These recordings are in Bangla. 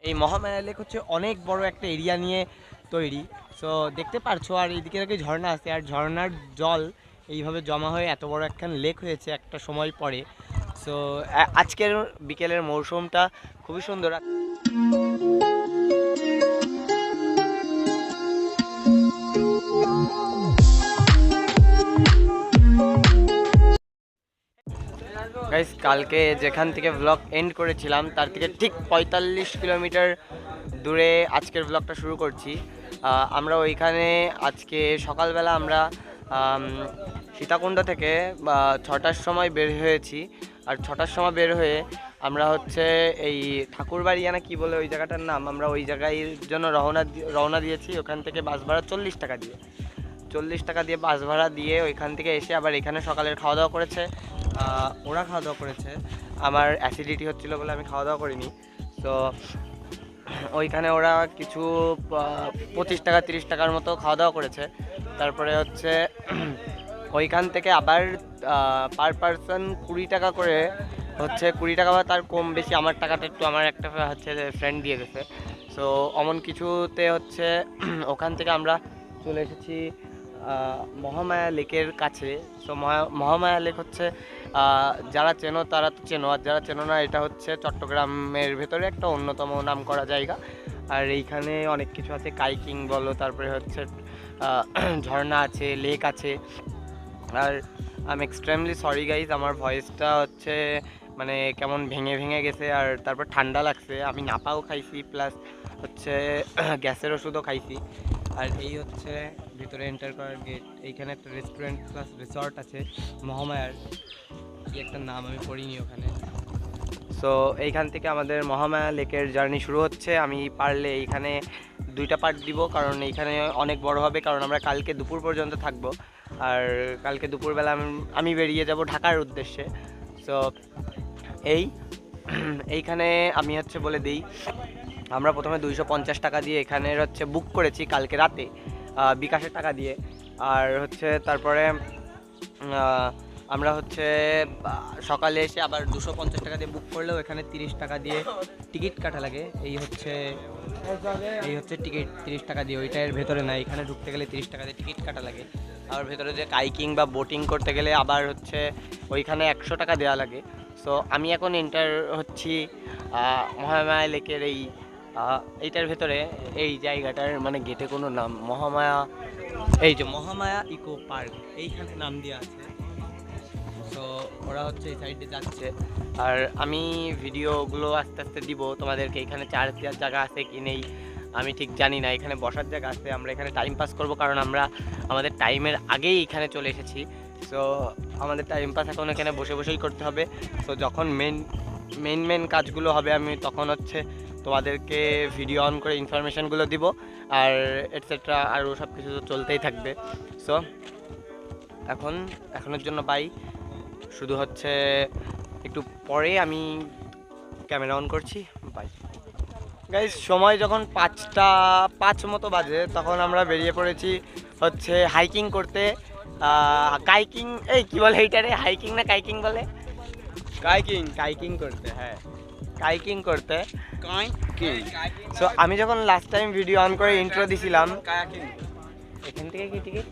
এই মহামায়া লেক হচ্ছে অনেক বড় একটা এরিয়া নিয়ে তৈরি। সো দেখতে পারছো, আর এইদিকে নাকি ঝর্ণা আছে, আর ঝর্ণার জল এইভাবে জমা হয়ে এত বড় একখান লেক হয়েছে একটা সময় পরে। সো আজকের বিকেলের মৌসুমটা খুবই সুন্দর। গাইস, কালকে যেখান থেকে ব্লগ এন্ড করেছিলাম তার থেকে ঠিক 45 কিলোমিটার দূরে আজকের ব্লগটা শুরু করছি। আমরা ওইখানে আজকে সকালবেলা আমরা সীতাকুণ্ড থেকে 6টার সময় বের হয়েছি। আর 6টার সময় বের হয়ে আমরা হচ্ছে এই ঠাকুরবাড়িয়া না কি বলে ওই জায়গাটার নাম, আমরা ওই জায়গায় জন্য রওনা দিয়েছি। ওখান থেকে বাস ভাড়া 40 টাকা দিয়ে বাস ভাড়া দিয়ে ওইখান থেকে এসে আবার এখানে সকালের খাওয়া দাওয়া করেছে। ওরা খাওয়া দাওয়া করেছে, আমার অ্যাসিডিটি হচ্ছিলো বলে আমি খাওয়া দাওয়া করিনি। তো ওইখানে ওরা কিছু 25 টাকা 30 টাকার মতো খাওয়া দাওয়া করেছে। তারপরে হচ্ছে ওইখান থেকে আবার পার পারসন 20 টাকা করে হচ্ছে, 20 টাকা বা তার কম বেশি, আমার টাকাটা একটু আমার একটা হচ্ছে ফ্রেন্ড দিয়ে গেছে। সো অমন কিছুতে হচ্ছে ওখান থেকে আমরা চলে এসেছি মহামায়া লেকের কাছে। সো মহামায়া লেক হচ্ছে যারা চেনো তারা তো চেনো, আর যারা চেনো না এটা হচ্ছে চট্টগ্রামের ভেতরে একটা অন্যতম নাম করা জায়গা। আর এইখানে অনেক কিছু আছে, কাইকিং বলো, তারপরে হচ্ছে ঝর্ণা আছে, লেক আছে। আর I am extremely sorry guys, আমার ভয়েসটা হচ্ছে মানে কেমন ভেঙে ভেঙে গেছে, আর তারপর ঠান্ডা লাগছে। আমি নাপাও খাইছি, প্লাস হচ্ছে গ্যাসের ওষুধও খাইছি। আর এই হচ্ছে ভিতরে এন্টার করার গেট। এইখানে একটা রেস্টুরেন্ট প্লাস রিসর্ট আছে মহামায়ার, কি একটা নাম আমি পড়িনি ওখানে। সো এইখান থেকে আমাদের মহামায়া লেকের জার্নি শুরু হচ্ছে। আমি পারলে এইখানে 2টা পার্ট দিব, কারণ এইখানে অনেক বড় হবে, কারণ আমরা কালকে দুপুর পর্যন্ত থাকবো। আর কালকে দুপুরবেলা আমি বেরিয়ে যাব ঢাকার উদ্দেশ্যে। সো এইখানে আমি হচ্ছে বলে দিই, আমরা প্রথমে 250 টাকা দিয়ে এখানের হচ্ছে বুক করেছি কালকে রাতে, বিকাশের টাকা দিয়ে। আর হচ্ছে তারপরে আমরা হচ্ছে সকালে এসে আবার 250 টাকা দিয়ে বুক করলেও এখানে 30 টাকা দিয়ে টিকিট কাটা লাগে। এই হচ্ছে টিকিট 30 টাকা দিয়ে, ওইটা এর ভেতরে না, এখানে ঢুকতে গেলে 30 টাকা দিয়ে টিকিট কাটা লাগে। আর ভেতরে যে কাইকিং বা বোটিং করতে গেলে আবার হচ্ছে ওইখানে 100 টাকা দেওয়া লাগে। সো আমি এখন এন্টার হচ্ছি মহামায়া লেকের এইটার ভেতরে। এই জায়গাটার মানে গেটে কোনো নাম মহামায়া, এই যে মহামায়া ইকো পার্ক এইখানে নাম দেওয়া আছে। সো ওরা হচ্ছে এই সাইডে যাচ্ছে, আর আমি ভিডিওগুলো আস্তে আস্তে দিব তোমাদেরকে। এখানে চার্জ দেওয়ার জায়গা আছে কি নেই আমি ঠিক জানি না, এখানে বসার জায়গা আছে। আমরা এখানে টাইম পাস করব, কারণ আমরা আমাদের টাইমের আগেই এখানে চলে এসেছি। সো আমাদের টাইম পাস এখন এখানে বসে বসেই করতে হবে। সো যখন মেন কাজগুলো হবে আমি তখন হচ্ছে তোমাদেরকে ভিডিও অন করে ইনফরমেশানগুলো দিব, আর এটসেট্রা আরও সব কিছু তো চলতেই থাকবে। সো এখনের জন্য বাই। শুধু হচ্ছে একটু পরে আমি ক্যামেরা অন করছি, বাই গাইজ। সময় যখন 5টা 5 মতো বাজে, তখন আমরা বেরিয়ে পড়েছি হচ্ছে হাইকিং করতে। কাইকিং, এই কি বলে এইটারে, হাইকিং না কাইকিং বলে? কাইকিং করতে, হ্যাঁ কাইকিং করতে। সো আমি যখন লাস্ট টাইম ভিডিও অন করে ইন্ট্রো দিছিলাম, এখান থেকে কি টিকিট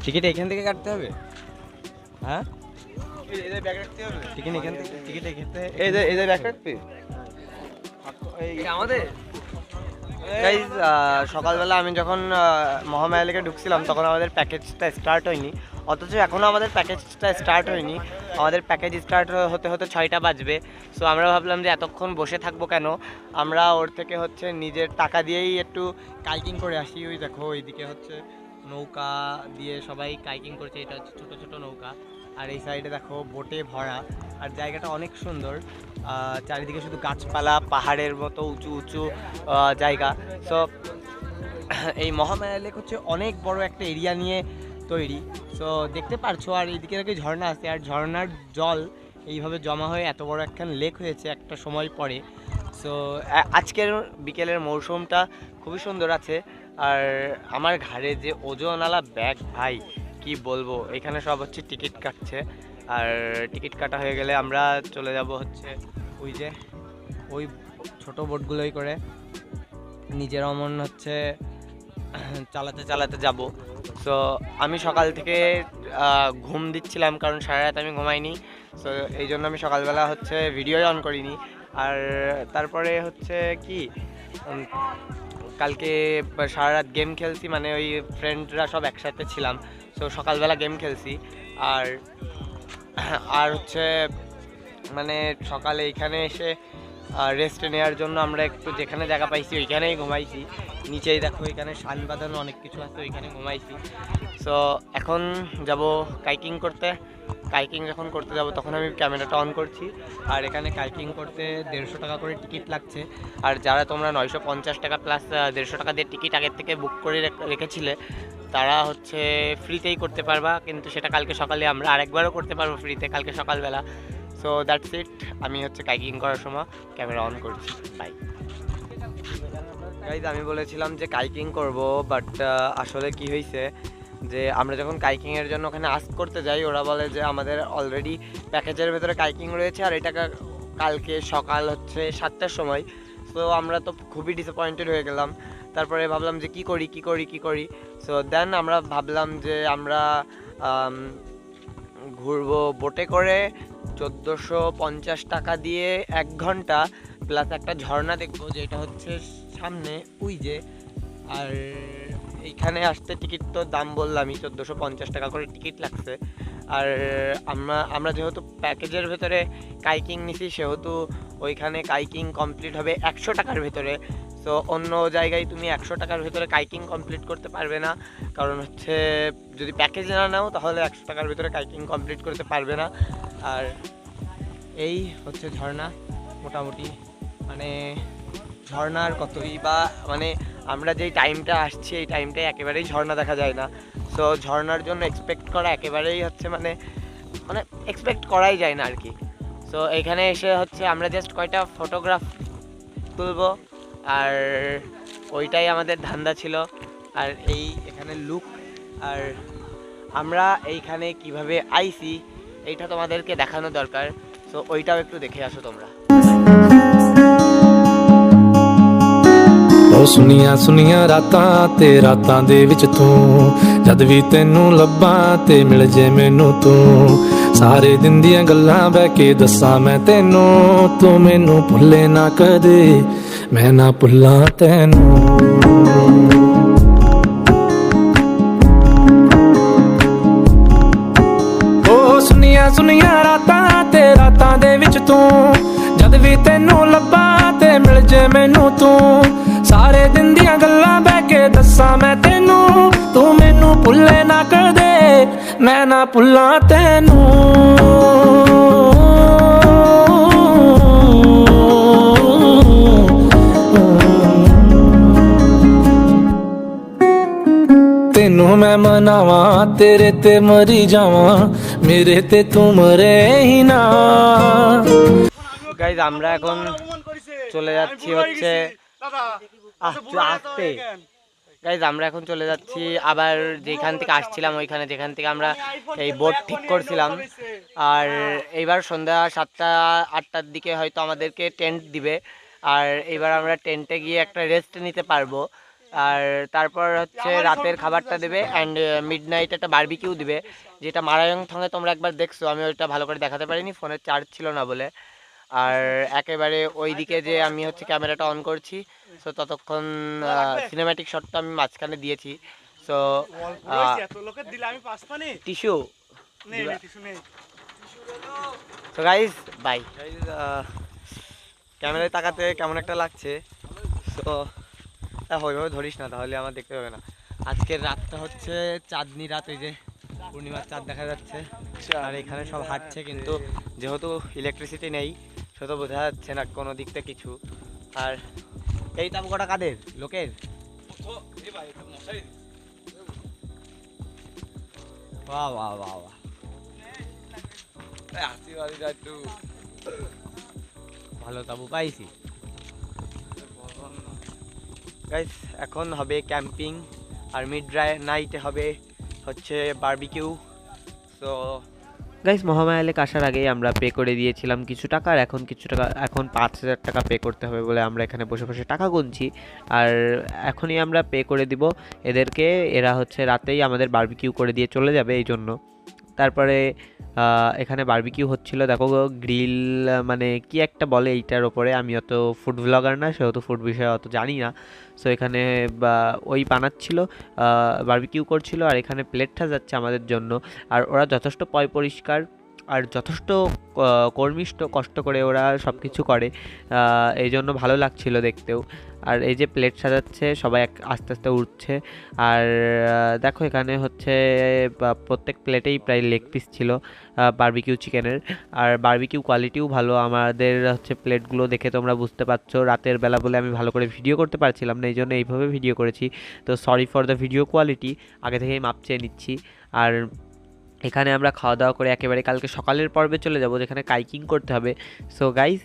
টিকিট এখান থেকে কাটতে হবে? হ্যাঁ টিকিট এখান থেকে, টিকিট এখান ব্যাগ রাখতে আমাদের। গাইজ, সকালবেলা আমি যখন মহামায়া লেকে ঢুকছিলাম তখন আমাদের প্যাকেজটা স্টার্ট হয়নি, অথচ এখনও আমাদের প্যাকেজটা স্টার্ট হয়নি। আমাদের প্যাকেজ স্টার্ট হতে হতে 6টা বাজবে। সো আমরা ভাবলাম যে এতক্ষণ বসে থাকবো কেন, আমরা ওর থেকে হচ্ছে নিজের টাকা দিয়েই একটু কাইকিং করে আসি। ওই দেখো ওইদিকে হচ্ছে নৌকা দিয়ে সবাই কাইকিং করছে, এটা হচ্ছে ছোটো ছোটো নৌকা। আর এই সাইডে দেখো বোটে ভরা, আর জায়গাটা অনেক সুন্দর। চারিদিকে শুধু গাছপালা, পাহাড়ের মতো উঁচু উঁচু জায়গা। সো এই মহামায়া লেক হচ্ছে অনেক বড় একটা এরিয়া নিয়ে তৈরি। সো দেখতে পারছো, আর এইদিকে নাকি ঝর্ণা আছে, আর ঝর্ণার জল এইভাবে জমা হয়ে এত বড় একখান লেক হয়েছে একটা সময় পরে। সো আজকের বিকেলের মৌসুমটা খুবই সুন্দর আছে। আর আমার ঘাড়ে যে ওজনওয়ালা ব্যাগ, ভাই কি কি বলবো, এখানে সব হচ্ছে টিকিট কাটছে, আর টিকিট কাটা হয়ে গেলে আমরা চলে যাব হচ্ছে ওই যে ওই ছোট বোটগুলোই করে নিজেরা মন হচ্ছে চালাতে চালাতে যাব। সো আমি সকাল থেকে ঘুম দিচ্ছিলাম, কারণ সারা রাত আমি ঘুমাইনি। সো এই জন্য আমি সকালবেলা হচ্ছে ভিডিও অন করিনি। আর তারপরে হচ্ছে কি কালকে সারা রাত গেম খেলছি, মানে ওই ফ্রেন্ডরা সব একসাথে ছিলাম। সো সকালবেলা গেম খেলছি। আর আর হচ্ছে মানে সকালে এখানে এসে রেস্ট নেওয়ার জন্য আমরা একটু যেখানে জায়গা পাইছি ওইখানেই ঘুমাইছি। নিচেই দেখো এখানে শান বাঁধানো অনেক কিছু আছে, ওইখানে ঘুমাইছি। সো এখন যাব কাইকিং করতে। কাইকিং যখন করতে যাব তখন আমি ক্যামেরাটা অন করছি। আর এখানে কাইকিং করতে 150 টাকা করে টিকিট লাগছে। আর যারা তোমরা 950 টাকা প্লাস 150 টাকা দিয়ে টিকিট আগের থেকে বুক করে রেখেছিলে তারা হচ্ছে ফ্রিতেই করতে পারবা, কিন্তু সেটা কালকে সকালে আমরা আরেকবারও করতে পারবো ফ্রিতে কালকে সকালবেলা। So that's it. আমি হচ্ছে কাইকিং করার সময় ক্যামেরা অন করছি। By guys. আমি বলেছিলাম যে কাইকিং করব, বাট আসলে কি হয়েছে যে আমরা যখন কাইকিংয়ের জন্য ওখানে আস্ক করতে যাই ওরা বলে যে আমাদের অলরেডি প্যাকেজের ভেতরে কাইকিং রয়েছে, আর এটা কালকে সকাল হচ্ছে 7টার সময়। সো আমরা তো খুবই ডিসঅ্যাপয়েন্টেড হয়ে গেলাম। তারপরে ভাবলাম যে কি করি। সো দেন আমরা ভাবলাম যে আমরা ঘুরবো বোটে করে 1450 টাকা দিয়ে 1 ঘন্টা, প্লাস একটা ঝর্ণা দেখবো যেটা হচ্ছে সামনে ওই যে। আর এইখানে আসতে টিকিট তো দাম বললামই 1450 টাকা করে টিকিট লাগছে। আর আমরা যেহেতু প্যাকেজের ভেতরে কাইকিং নিছি সেহেতু ওইখানে কাইকিং কমপ্লিট হবে 100 টাকার ভেতরে। তো অন্য জায়গায় তুমি 100 টাকার ভেতরে কাইকিং কমপ্লিট করতে পারবে না, কারণ হচ্ছে যদি প্যাকেজ না নাও তাহলে 100 টাকার ভেতরে কাইকিং কমপ্লিট করতে পারবে না। আর এই হচ্ছে ঝর্ণা মোটামুটি, মানে ঝর্ণার কতই বা, মানে আমরা যেই টাইমটা আসছি এই টাইমটায় একেবারেই ঝর্ণা দেখা যায় না। সো ঝর্ণার জন্য এক্সপেক্ট করা একেবারেই হচ্ছে মানে এক্সপেক্ট করাই যায় না আর কি। সো এখানে এসে হচ্ছে আমরা জাস্ট কয়টা ফটোগ্রাফ তুলবো, আর ওইটাই আমাদের ধান্দা ছিল। আর এখানে লুক, আর আমরা এইখানে কিভাবে আইছি এইটা তোমাদেরকে দেখানো দরকার। সো ওইটাও একটু দেখে আসো তোমরা। ਸੁਨੀਆਂ ਸੁਨੀਆਂ ਰਾਤਾਂ ਤੇ ਰਾਤਾਂ ਦੇ ਵਿੱਚ ਤੂੰ ਜਦ ਵੀ ਤੈਨੂੰ ਲੱਭਾਂ ਤੇ ਮਿਲ ਜੇ ਮੈਨੂੰ ਤੂੰ ਸਾਰੇ ਦਿਨ ਦੀਆਂ ਗੱਲਾਂ ਬਹਿ ਕੇ ਦੱਸਾਂ ਮੈਂ ਤੈਨੂੰ ਤੂੰ ਮੈਨੂੰ ਭੁੱਲੇ ਨਾ ਕਦੇ ਮੈਂ ਨਾ ਭੁੱਲਾਂ ਤੈਨੂੰ ਸੁਨੀਆਂ ਸੁਨੀਆਂ ਰਾਤਾਂ ਤੇ ਰਾਤਾਂ ਦੇ ਵਿੱਚ ਤੂੰ ਜਦ ਵੀ ਤੈਨੂੰ ਲੱਭਾਂ ਤੇ ਮਿਲ ਜੇ ਮੈਨੂੰ ਤੂੰ ਸਾਰੇ ਦਿਨ ਦੀਆਂ ਗੱਲਾਂ ਬਹਿ ਕੇ ਦੱਸਾਂ ਮੈਂ ਤੈਨੂੰ ਤੂੰ ਮੈਨੂੰ ਭੁੱਲੇ ਨਾ ਕਦੇ ਮੈਂ ਨਾ ਭੁੱਲਾਂ ਤੈਨੂੰ ਤੈਨੂੰ ਮੈਂ ਮਨਾਵਾਂ ਤੇਰੇ ਤੇ ਮਰੀ ਜਾਵਾਂ ਮੇਰੇ ਤੇ ਤੂੰ ਮਰੇ ਹੀ না গাইজ আমরা এখন চলে যাচ্ছি হচ্ছে আসতে। গাইজ আমরা এখন চলে যাচ্ছি আবার যেখান থেকে আসছিলাম ওইখানে, যেখান থেকে আমরা এই বোট ঠিক করছিলাম। আর এইবার সন্ধ্যা 7টা-8টার দিকে হয়তো আমাদেরকে টেন্ট দিবে, আর এইবার আমরা টেন্টে গিয়ে একটা রেস্ট নিতে পারবো। আর তারপর হচ্ছে রাতের খাবারটা দেবে, অ্যান্ড মিডনাইট একটা বারবিকিউ দিবে, যেটা মারায়ংথংয়ে তোমরা একবার দেখছো, আমি ওইটা ভালো করে দেখাতে পারিনি, ফোনের চার্জ ছিল না বলে। আর একেবারে ওই দিকে যে আমি হচ্ছে ক্যামেরাটা অন করছি, সো ততক্ষণ সিনেম্যাটিক শটটা আমি মাঝখানে দিয়েছি। সো টিস্যু তো গাইজ বাই। ক্যামেরায় তাকাতে কেমন একটা লাগছে, তো ওইভাবে ধরিস না তাহলে আমার দেখতে হবে না। আজকের রাতটা হচ্ছে চাঁদনি রাত, ওই যে পূর্ণিমার চাঁদ দেখা যাচ্ছে। আর এখানে সব হাঁটছে, কিন্তু যেহেতু ইলেকট্রিসিটি নেই সেহেতু বোঝা যাচ্ছে না কোনো দিক থেকে কিছু। আর এই তাবুকটা কাদের লোকের? বাহ বাহ বাহ বাহ, ভালো তাবু পাইছি। গাইস এখন হবে ক্যাম্পিং, আর মিড নাইটে হবে হচ্ছে বারবিকিউ। তো গাইস, মহামায়া লেক আসার আগেই আমরা পে করে দিয়েছিলাম কিছু টাকা, আর এখন কিছু টাকা, এখন 5,000 টাকা পে করতে হবে বলে আমরা এখানে বসে বসে টাকা গুনছি। আর এখনই আমরা পে করে দিব এদেরকে। এরা হচ্ছে রাতেই আমাদের বারবিকিউ করে দিয়ে চলে যাবে, এই জন্য। তারপরে এখানে বারবিকিউ হচ্ছিল, দেখো গ্রিল মানে কি একটা বলে এইটার ওপরে, আমি অত ফুড ব্লগার না, সেহেতু ফুড বিষয়ে অত জানি না। সো এখানে ওই বানাচ্ছিল, বারবিকিউ করছিল, আর এখানে প্লেটটা যাচ্ছে আমাদের জন্য। আর ওরা যথেষ্ট পরিষ্কার আর যথেষ্ট কর্মিষ্ঠ, কষ্ট করে ওরা সব কিছু করে, এই জন্য ভালো লাগছিল দেখতেও। আর এই যে প্লেট সাজাচ্ছে, সবাই আস্তে আস্তে উঠছে। আর দেখো এখানে হচ্ছে প্রত্যেক প্লেটেই প্রায় লেগ পিস ছিল বারবিকিউ চিকেনের। আর বারবিকিউ কোয়ালিটিও ভালো, আমাদের হচ্ছে প্লেটগুলো দেখে তোমরা বুঝতে পারছো। রাতের বেলা বলে আমি ভালো করে ভিডিও করতে পারছিলাম না, এই জন্য এইভাবে ভিডিও করেছি। তো sorry for the video quality, আগে থেকেই মাপ চেয়ে নিচ্ছি। আর এখানে আমরা খাওয়া দাওয়া করে একেবারে কালকে সকালের পর্বে চলে যাব, যেখানে কাইকিং করতে হবে। সো গাইজ,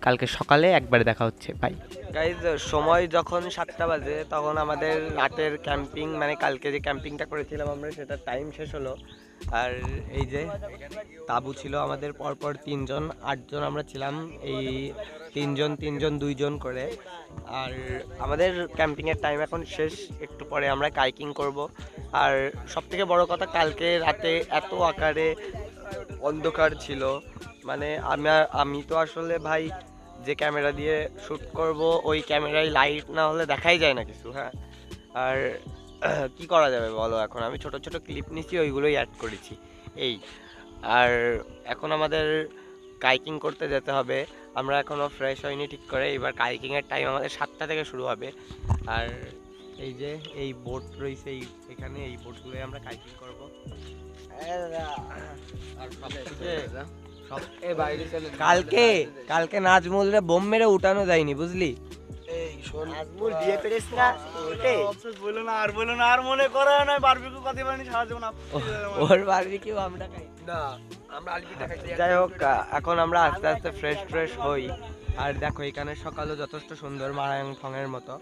কালকে সকালে একবারে দেখা হচ্ছে, বাই। গাইজ, সময় যখন 7টা বাজে, তখন আমাদের রাতের ক্যাম্পিং, মানে কালকে যে ক্যাম্পিংটা করেছিলাম আমরা, সেটার টাইম শেষ হলো। আর এই যে তাঁবু ছিল আমাদের পরপর 3জন, 8জন আমরা ছিলাম, এই 3জন 2জন করে। আর আমাদের ক্যাম্পিংয়ের টাইম এখন শেষ, একটু পরে আমরা কাইকিং করব। আর সবথেকে বড় কথা, কালকে রাতে এত আকারে অন্ধকার ছিল, মানে আমি তো আসলে ভাই যে ক্যামেরা দিয়ে শ্যুট করব, ওই ক্যামেরায় লাইট না হলে দেখাই যায় না কিছু। হ্যাঁ, আর কি করা যাবে বলো, এখন আমি ছোট ছোট ক্লিপ নিচ্ছি, ওইগুলোই অ্যাড করেছি এই। আর এখন আমাদের কাইকিং করতে যেতে হবে, আমরা এখনও ফ্রেশ হইনি ঠিক করে। এবার কাইকিংয়ের টাইম আমাদের 7টা থেকে শুরু হবে। আর এই যে এই বোট রয়েছে এখানে, এই বোটগুলোই আমরা কাইকিং করবো। কালকে নাজমুল রে বোম মেরে উঠানো যায়নি, বুঝলি? নাজমুল বিয়ে করিস না, বলো না আর মনে করে না বারবিকিউ কথা বলেনি সারা জীবন। ওর বারবিকিউ আমরা খাই না, আমরা আলবিটা খাই। যাই হোক, এখন আমরা আস্তে আস্তে ফ্রেশ হই। আর দেখো এখানে সকালও যথেষ্ট সুন্দর, মারায়ংথং এর মতো।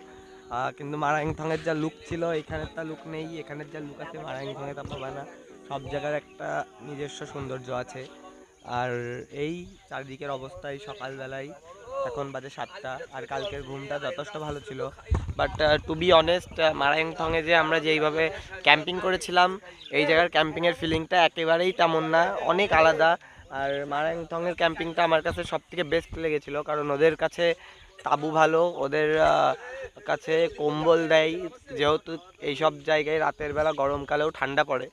কিন্তু মারায়ংথং এর যা লুক ছিল এখানের তা লুক নেই, এখানের যা লুক আছে মারায়ংথং এ তা পাবে না। সব জায়গার একটা নিজস্ব সৌন্দর্য আছে। আর এই চারিদিকের অবস্থায় সকালবেলায়, এখন বাজে 7টা, আর কালকের ঘুমটা যথেষ্ট ভালো ছিল। বাট টু বি অনেস্ট, মারায়ংথংয়ে যে আমরা যেইভাবে ক্যাম্পিং করেছিলাম, এই জায়গার ক্যাম্পিংয়ের ফিলিংটা একেবারেই তেমন না, অনেক আলাদা। আর মারায়ংথংয়ের ক্যাম্পিংটা আমার কাছে সবথেকে বেস্ট লেগেছিল, কারণ ওদের কাছে তাঁবু ভালো, ওদের কাছে কম্বল দেয়, যেহেতু এইসব জায়গায় রাতের বেলা গরমকালেও ঠান্ডা পড়ে।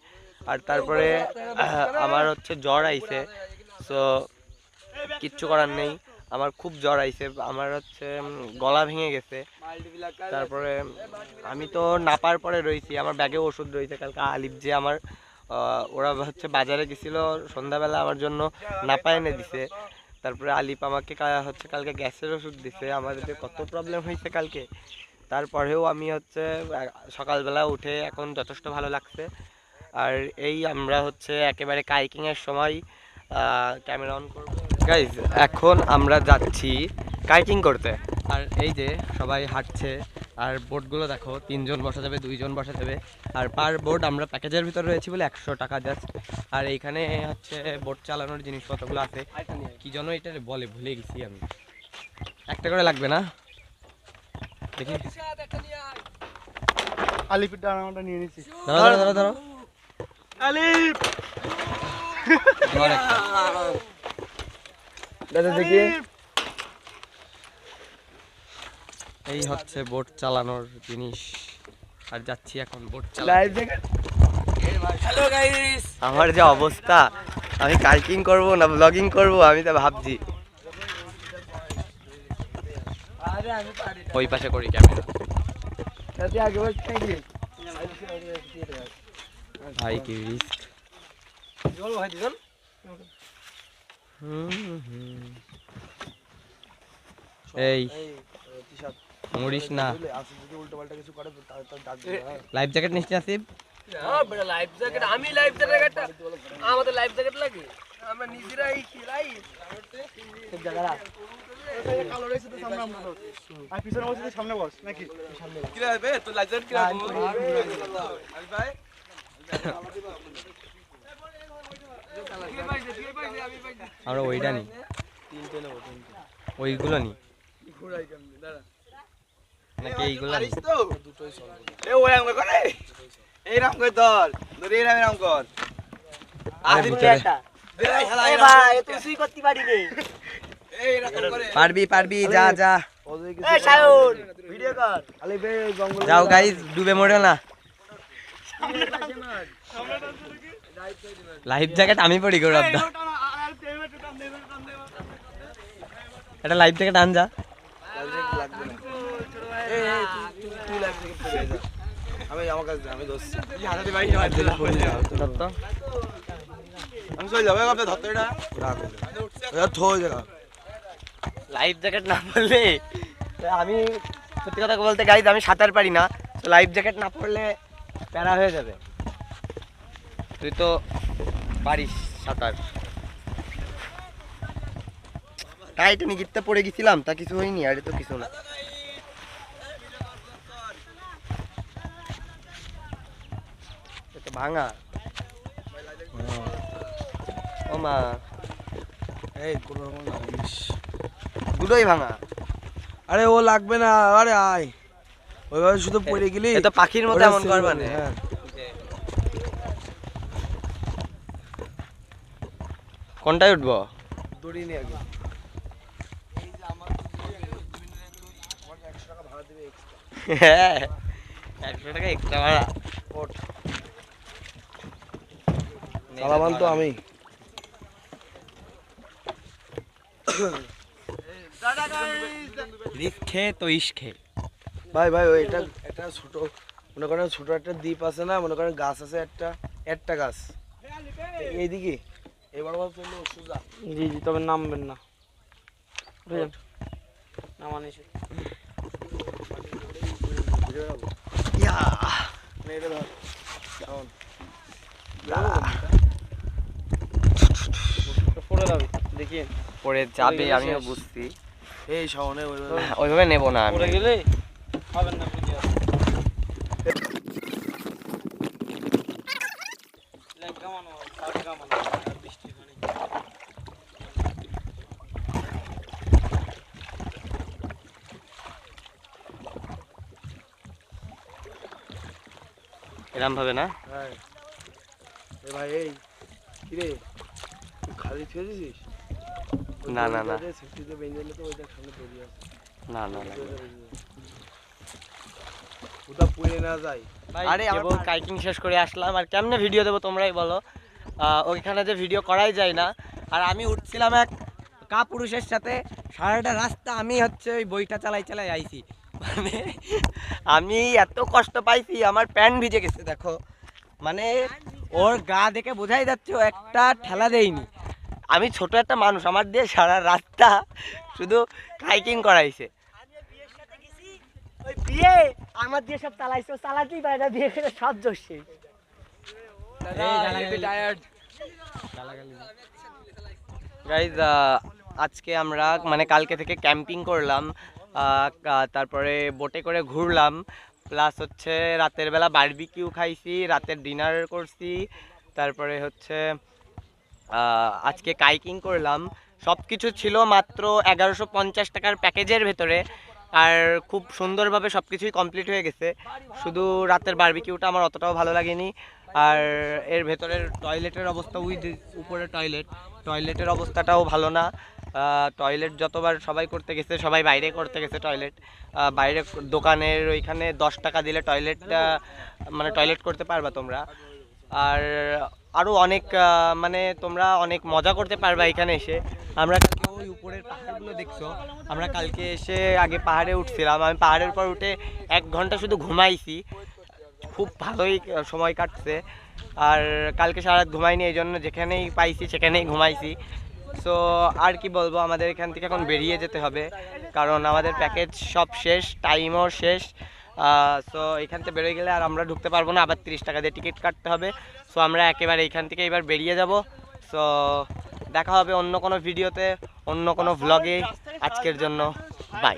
আর তারপরে আমার হচ্ছে জ্বর আইছে, সো কিচ্ছু করার নেই, আমার খুব জ্বর আইছে, আমার হচ্ছে গলা ভেঙে গেছে। তারপরে আমি তো নাপার পরে রয়েছি, আমার ব্যাগেও ওষুধ রয়েছে। কালকে আলিফ যে আমার, ওরা হচ্ছে বাজারে গেছিলো সন্ধ্যাবেলা, আমার জন্য নাপা এনে দিছে। তারপরে আলিফ আমাকে হচ্ছে কালকে গ্যাসের ওষুধ দিছে। আমাদের কত প্রবলেম হয়েছে কালকে, তারপরেও আমি হচ্ছে সকালবেলা উঠে এখন যথেষ্ট ভালো লাগছে। আর এই আমরা হচ্ছে একেবারে কাইকিংয়ের সময় ক্যামেরা অন করব। গাইজ, এখন আমরা যাচ্ছি কাইকিং করতে। আর এই যে সবাই হাঁটছে, আর বোটগুলো দেখো, 3জন বসা যাবে, 2জন বসা যাবে। আর পার বোট আমরা প্যাকেজের ভিতরে রয়েছি বলে 100 টাকা জাস্ট। আর এইখানে হচ্ছে বোট চালানোর জিনিসপত্রগুলো আছে, কি জন্য এটা বলে ভুলে গেছি আমি। একটা করে লাগবে না, দেখি। আলিপির ডানাটা নিয়ে নিচ্ছি। ধরো আলিপ দেখি। এই হচ্ছে বোট চালানোর জিনিস। আর যাচ্ছি এখন বোট চালাতে। হ্যালো গাইস, আমার যে অবস্থা, আমি কাইকিং করব না ব্লগিং করব, আমি তো ভাবছি। ওই পাশে করি ক্যামেরা। ভাই কি রিস্ক। এই মরিস না, লাইফ জ্যাকেট নিস আসিফ। লাইফ জ্যাকেট, আমি লাইফ জ্যাকেটটা, আমাদের লাইফ জ্যাকেট লাগে, আমরা নিজেরাই খেলাই। কালো রয়েছে তো সামনে, আমরা আর পিছনে বসে সামনে বস নাকি? কি রে ভাই, তোর লাইফ জ্যাকেট কি রে? আমি ভাই আমরা ওইটা নি, ওইগুলো নি নাকি এইগুলো নি? পারবি পারবি, যা যা যাও গাইস, ডুবে মরে না। লাইফ জ্যাকেট আমি পরি করে রাখবো, এটা লাইফ জ্যাকেট আন যা। লাইফ জ্যাকেট না পরলে আমি সত্যি কথা বলতে গাইজ আমি সাঁতার পারি না, তো লাইফ জ্যাকেট না পরলে প্যারা হয়ে যাবে। তুই তো পারিস সাঁতার। টাইট নিগিরতে পড়ে গেছিলাম, তা কিছু হয়নি, আরে তো কিছু না। এটা ভাঙা ও মা, দুটোই ভাঙা। আরে ও লাগবে না, আরে আয়, ওইভাবে শুধু পড়ে গেলি। এটা পাখির মতো এমন করবা না। হ্যাঁ কোনটায় উঠবো? দড়ি নিয়ে আগে। হ্যাঁ 100 টাকা এক্সট্রা ভাড়া। চালাবান তো আমি। রিস্কে তো ইস্কে। ভাই ভাই ওই একটা ছোট, মনে করেন ছোট একটা দ্বীপ আছে না, মনে করেন গাছ আছে একটা গাছ এইদিকে, এবার চললো সোজা। জি জি, তবে নামবেন না, নামানি পড়ে যাবে, দেখি পড়ে যাবে, আমিও বুঝছি। এই শাওনে ওইভাবে নেবো না আমি। পড়ে গেলে পাবেন না ভিডিও। এরম ভাবে না? হ্যাঁ এ ভাই, এই কিরে খালি ছেড়ে দিছিস? না না না সেফটিতে বেঁধে নিলে তো ওইটা সামনে বেরিয়ে আসে। না না না। ওটা পুড়ে না যায়। আরে কেবল কাইকিং শেষ করে আসলাম, আর কেমনে ভিডিও দেবো তোমরাই বলো। ওইখানে যে ভিডিও করাই যায় না। আর আমি উঠছিলাম এক কাপুরুষের সাথে, সারাটা রাস্তা আমি হচ্ছে ওই বইটা চালাই চালাই আইছি। মানে আমি এত কষ্ট পাইছি, আমার প্যান্ট ভিজে গেছে দেখো। মানে ওর গা দেখে বোঝাই যাচ্ছে ও একটা ঠেলা দেয়নি। আমি ছোট একটা মানুষ, আমার দিয়ে সারা রাস্তা শুধু কাইকিং করাইছে। ওই বিয়ে আমার দিয়ে সব চালাইছে, চালাতেই পারে না, বিয়ে করে সব জোরছে। গাইজ আজকে আমরা মানে কালকে থেকে ক্যাম্পিং করলাম, তারপরে বোটে করে ঘুরলাম, প্লাস হচ্ছে রাতের বেলা বারবিকিউ খাইছি, রাতের ডিনার করছি, তারপরে হচ্ছে আজকে কাইকিং করলাম। সব কিছু ছিল মাত্র 1150 টাকার প্যাকেজের ভেতরে, আর খুব সুন্দরভাবে সব কিছুই কমপ্লিট হয়ে গেছে। শুধু রাতের বারবিকিউটা আমার অতটাও ভালো লাগেনি। আর এর ভেতরের টয়লেটের অবস্থা, উপরে টয়লেটের অবস্থাটাও ভালো না। টয়লেট যতবার সবাই করতে গেছে, সবাই বাইরে করতে গেছে টয়লেট। বাইরে দোকানের ওইখানে 10 টাকা দিলে টয়লেট করতে পারবা তোমরা। আর আরও অনেক মানে তোমরা অনেক মজা করতে পারবা এখানে এসে। আমরা কালকে ওই উপরের পাহাড়গুলো দেখছো, আমরা কালকে এসে আগে পাহাড়ে উঠছিলাম, আমি পাহাড়ের উপর উঠে 1 ঘন্টা শুধু ঘুমাইছি, খুব ভালোই সময় কাটছে। আর কালকে সারা রাত ঘুমাইনি, এই জন্য যেখানেই পাইছি সেখানেই ঘুমাইছি। সো আর কি বলবো, আমাদের এখান থেকে এখন বেরিয়ে যেতে হবে, কারণ আমাদের প্যাকেজ সব শেষ, টাইমও শেষ। সো এখান থেকে বেরোয় গেলে আর আমরা ঢুকতে পারবো না, আবার 30 টাকা দিয়ে টিকিট কাটতে হবে। সো আমরা একেবারে এইখান থেকে এবার বেরিয়ে যাব। সো দেখা হবে অন্য কোনো ভিডিওতে, অন্য কোনো ভ্লগে। আজকের জন্য বাই।